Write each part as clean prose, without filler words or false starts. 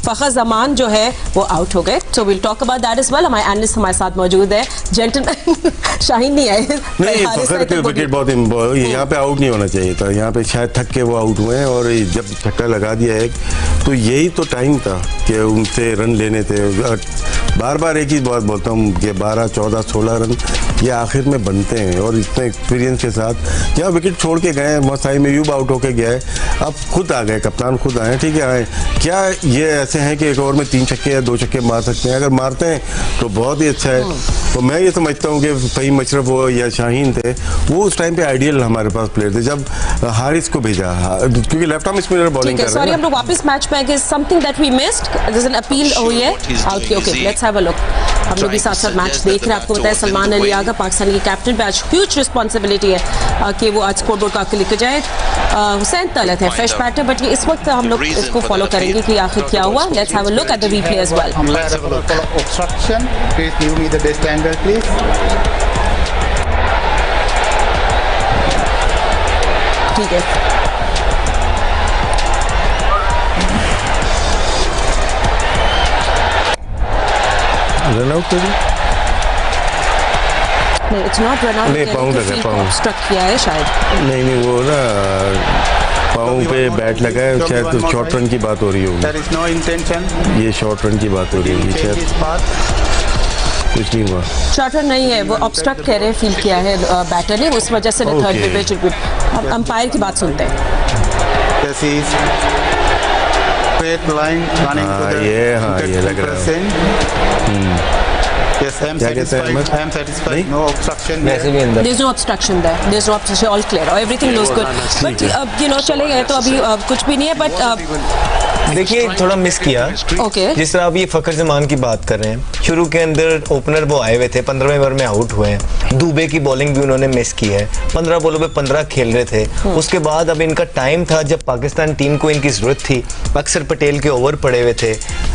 फखर जमान जो है वो आउट हो गए। So will talk about that as well. हमारे एनालिस्ट हमारे साथ मौजूद है, जेंटलमैन शाहीन नहीं आए। नहीं, फखर के विकेट बहुत यहाँ पे आउट नहीं होना चाहिए था। यहाँ पे शायद थक के वो आउट हुए हैं और जब छक्का लगा दिया एक, तो यही तो टाइम था कि उनसे रन लेने थे। बार बार एक ही बात बोलता हूँ कि 12, 14, 16 रन ये आखिर में बनते हैं। और इतने एक्सपीरियंस के साथ जहाँ विकेट छोड़ के गए, मसाई में यूब आउट होके गया है, अब खुद आ गए, कप्तान खुद आए, ठीक है आए। क्या ये ऐसे हैं कि एक ओवर में 3 छक्के या 2 छक्के मार सकते हैं? अगर मारते हैं तो बहुत ही अच्छा है। तो मैं ये समझता हूँ कि फ़हीम अशरफ हो या शाहीन थे, वो उस टाइम पे आइडियल हमारे पास प्लेयर थे जब हारिस को भेजा, क्योंकि लेफ्ट आर्म स्पिनर बॉलिंग कर रहे हैं। सॉरी, हम लोग वापस मैच में गए। Something that we missed, there is an appeal हुई है out. Okay, let's have a look. हम लोग भी साथ साथ मैच देख रहे हैं। आपको बताया सलमान अली आगा पाकिस्तान के कैप्टन पे आज ह्यूज रिस्पॉन्सिबिलिटी है कि वो आज स्कोर बोर्ड का लेकर जाए। हुसैन तलत है फ्रेश बैटर, बट इस वक्त हम लोग इसको फॉलो करेंगे कि आखिर क्या हुआ। Let's have a look at the replay as well. Obstruction, please give me the best angle, please. ठीक है, रन आउट करिए। नहीं, इट्स नॉट रन आउट। नहीं, पाउंड है, पाउंड स्ट्रक किया है शायद। नहीं, वो ना पाँव पे बैट लगा है, शायद तो शॉर्ट रन की बात हो रही होगी। There is no intention. ये शॉर्ट रन की बात हो रही होगी शायद। Change his path. कुछ नहीं हुआ, शॉर्ट रन नहीं है, वो ऑब्स्ट्रक्ट कह रहे हैं, फील किया है बैटर ने, उस वजह से थर्ड पे। अब अंपायर की बात सुनते हैं। This is straight line running to the ये लग रहा है। Yes, I am satisfied. I am satisfied. No obstruction there. There is no obstruction there. There is no obstruction. All clear. Everything looks good. But चले गए तो अभी कुछ भी नहीं है। बट देखिए थोड़ा मिस किया। ओके, जिस तरह आप ये फखर जमान की बात कर रहे हैं, शुरू के अंदर ओपनर वो आए हुए थे, 15वें ओवर में आउट हुए हैं। दुबे की बॉलिंग भी उन्होंने मिस की है। 15 बॉलों पे 15 खेल रहे थे। उसके बाद अब इनका टाइम था जब पाकिस्तान टीम को इनकी जरूरत थी। अक्सर पटेल के ओवर पड़े हुए थे,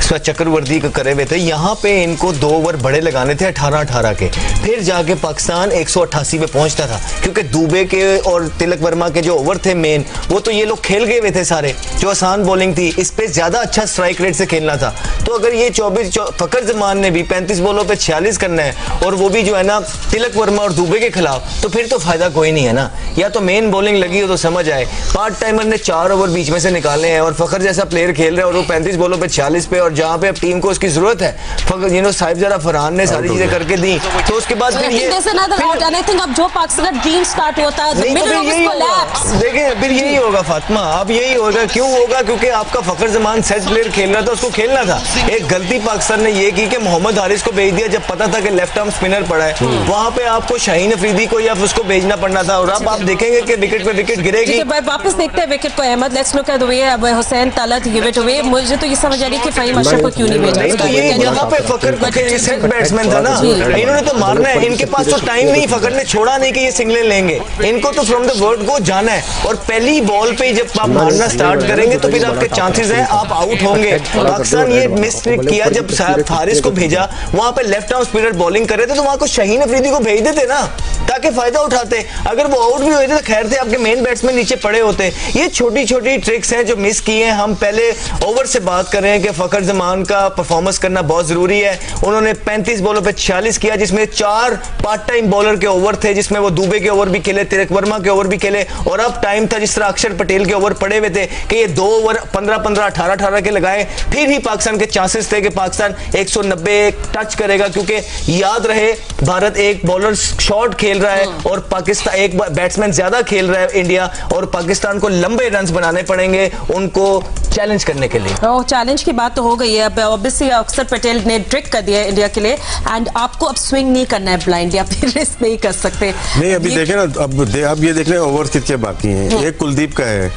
चक्रवर्ती को करे हुए थे। यहाँ पे इनको 2 ओवर बड़े लगाने थे 18-18 के, फिर जाके पाकिस्तान 188 पे पहुंचता था। क्योंकि दुबे के और तिलक वर्मा के जो ओवर थे मेन, वो तो ये लोग खेल गए हुए थे सारे, जो आसान बॉलिंग थी, इस पे ज्यादा अच्छा स्ट्राइक रेट से खेलना था। तो अगर ये 24 फखर जमान ने भी 35 बॉलों पे 46 करना है, और वो भी जो है ना तिलक वर्मा और दुबे के खिलाफ, तो फिर तो फायदा कोई नहीं है ना। या तो मेन बॉलिंग लगी हो तो समझ आए। पार्ट टाइमर ने 4 ओवर बीच में से निकाले हैं, और फखर जैसा प्लेयर खेल रहा है, और वो 35 बॉलों पे 46 पे, और जहाँ पे अब टीम को उसकी जरूरत है, फखर साहिब जरा फरहान ने सारी चीजें करके दी, तो उसके बाद फिर ये अब जो पाकिस्तान ड्रीम स्टार्ट होता है, देखिए फिर यही होगा फातिमा, अब यही होगा। क्यों होगा? क्योंकि आपका फखर जमान सेट प्लेयर खेल रहा था, उसको खेलना था। एक गलती पाकिस्तान ने ये की कि मोहम्मद हारिस को भेज दिया जब पता था कि लेफ्ट आर्म स्पिनर पड़ा है। वहां पे आपको शाहीन अफरीदी को या उसको भेजना पड़ना था, और अब आप देखेंगे कि विकेट पे विकेट गिरेगी। वापस देखते हैं विकेट को Ahmed. Let's look at the way अब Hussain Talat give it away. मुझे तो ये समझ आ रही है कि फ़हीम अशरफ को क्यों नहीं भेजा। नहीं, तो ये यहाँ पे फखर को सेट बैट्समैन था ना, इन्होंने तो मारना है। इनके पास तो टाइम नहीं, फखर ने छोड़ा नहीं कि ये सिंगलें लेंगे। इनको तो फ्रॉम द वर्ड गो जाना है, और पहली बॉल पे जब आप मारना स्टार्ट करेंगे तो फिर आपके चांसेस हैं आप आउट होंगे। पाकिस्तान ये मिस किया जब हारिस को भेजा, वहां पे लेफ्ट आर्म स्पिनर बॉलिंग कर रहे थे, तो वहां को शाहीन अफरीदी को भेज देते ना, ताकि फायदा उठाते। अगर वो आउट भी हुए थे तो खैर थे, आपके मेन बैट्समैन नीचे पड़े होते। ये छोटी छोटी ट्रिक्स हैं जो मिस की हैं। हम पहले ओवर से बात कर रहे हैं कि फखर जमान का परफॉर्मेंस करना बहुत जरूरी है। उन्होंने 35 बॉलों पे 46 किया, जिसमें 4 पार्ट टाइम बॉलर के ओवर थे, जिसमें वो दुबे के ओवर भी खेले, तिलक वर्मा के ओवर भी खेले, और अब टाइम था जिस तरह अक्षर पटेल के ओवर पड़े हुए थे कि ये 2 ओवर 15-15, 18-18 के लगाए। फिर ही पाकिस्तान के चांसेस थे कि पाकिस्तान 190 टच करेगा, क्योंकि याद रहे भारत एक बॉलर शॉर्ट खेल रहा है और पाकिस्तान एक बैट्समैन ज्यादा खेल रहा है इंडिया, और पाकिस्तान को लंबे रन बनाने पड़ेंगे उनको चैलेंज करने के लिए। चैलेंज की बात तो हो गई है। अब ऑब्वियसली अक्षर पटेल ने ट्रिक कर दिया है इंडिया के लिए, एंड आपको अब स्विंग नहीं करना है ब्लाइंडली, आप रिस्क नहीं कर सकते। नहीं, अभी देखें ना, अब ये देख रहे हैं ओवर कितने बाकी हैं। एक कुलदीप का है,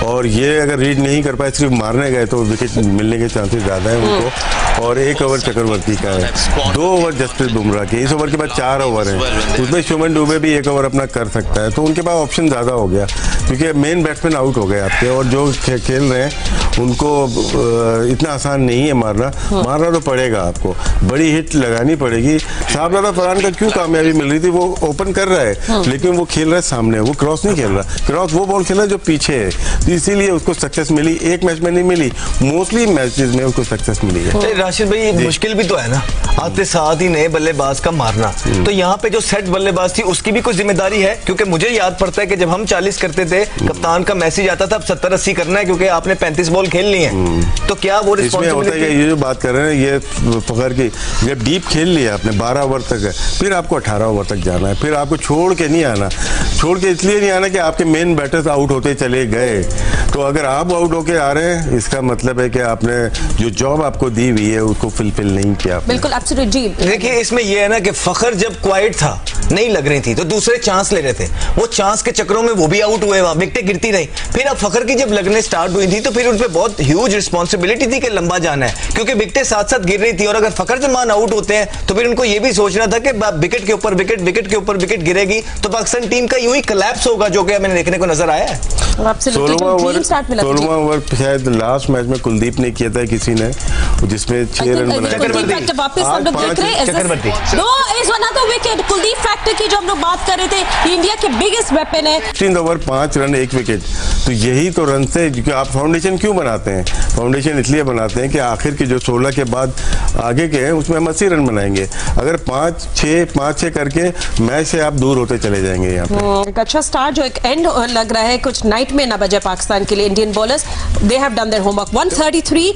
और ये अगर रीड नहीं कर पाए, सिर्फ मारने गए, तो विकेट मिलने के चांसेस ज़्यादा हैं उनको। और 1 ओवर चक्रवर्ती का है, 2 ओवर जसप्रीत बुमराह के, इस ओवर के बाद 4 ओवर हैं, उसमें शुभमन दुबे भी 1 ओवर अपना कर सकता है। तो उनके पास ऑप्शन ज़्यादा हो गया, क्योंकि मेन बैट्समैन आउट हो गए आपके, और जो खेल रहे हैं उनको इतना आसान नहीं है मारना तो पड़ेगा आपको, बड़ी हिट लगानी पड़ेगी। साहबजादा फरहान का क्यों कामयाबी मिल रही थी, वो ओपन कर रहा है लेकिन वो खेल रहा है सामने, वो क्रॉस नहीं खेल रहा, क्रॉस वो बॉल खेल रहा है जो पीछे है, तो इसीलिए उसको सक्सेस मिली। एक मैच में नहीं मिली, मोस्टली मैचेस में उसको सक्सेस मिली है। राशिद भाई मुश्किल भी तो है ना, आते साथ ही नए बल्लेबाज का मारना, तो यहाँ पे जो सेट बल्लेबाज थी उसकी भी कोई जिम्मेदारी है, क्योंकि मुझे याद पड़ता है कि जब हम 40 करते थे कप्तान का मैसेज आता था अब 70-80 करना है क्योंकि आपने 35 बॉल खेल ली है। तो क्या वो रिस्पांसिबिलिटी, ये जो बात कर रहे हैं ये फखर की, जब डीप खेल लिया आपने 12 ओवर तक है, फिर आपको 18 ओवर तक जाना है, फिर आपको छोड़ के नहीं आना, छोड़ के इसलिए नहीं आना कि आपके मेन बैटर्स आउट होते चले गए। तो अगर आप आउट होके आ रहे हैं इसका मतलब है कि आपने जो जॉब आपको दी हुई है उसको फुलफिल नहीं किया। बिल्कुल एब्सोल्यूट जी। देखिए इसमें यह है ना कि फखर जब क्वाइट था, नहीं लग रही थी, तो दूसरे चांस ले रहे थे, वो चांस के चक्करों में वो भी आउट हुए, वहां विकेटें गिरती रही। फिर अब फखर की जब लगने स्टार्ट हुई थी तो फिर उन पे बहुत ह्यूज रिस्पांसिबिलिटी थी कि लंबा जाना है, क्योंकि विकेटें साथ साथ गिर रही थी। और अगर फखर जमान आउट होते हैं तो फिर उनको ये भी सोचना था कि विकेट के ऊपर विकेट, विकेट के ऊपर विकेट गिरेगी तो पाकिस्तान टीम का यूं ही कोलैप्स होगा, जो कि हमें देखने को नजर आया है। 16वां ओवर शायद लास्ट मैच में कुलदीप ने किया था किसी ने, जिसमें 6 रन बनाए। विकेट कुलदीप फैक्टर की जो हम लोग बात कर रहे थे, इंडिया के बिगेस्ट वेपन है। 3 ओवर 5 रन 1 विकेट, तो यही तो रन से आप फाउंडेशन क्यों बनाते हैं? फाउंडेशन इसलिए बनाते हैं कि आखिर के जो 16 के बाद आगे के हैं उसमें हम 80 रन बनाएंगे। अगर 5-6 करके मैच से आप दूर होते चले जाएंगे। यहाँ पे एक अच्छा स्टार्ट जो एक एंड लग रहा है, कुछ नाइट में ना बजे पाकिस्तान के लिए। Indian bowlers they have done their homework. 133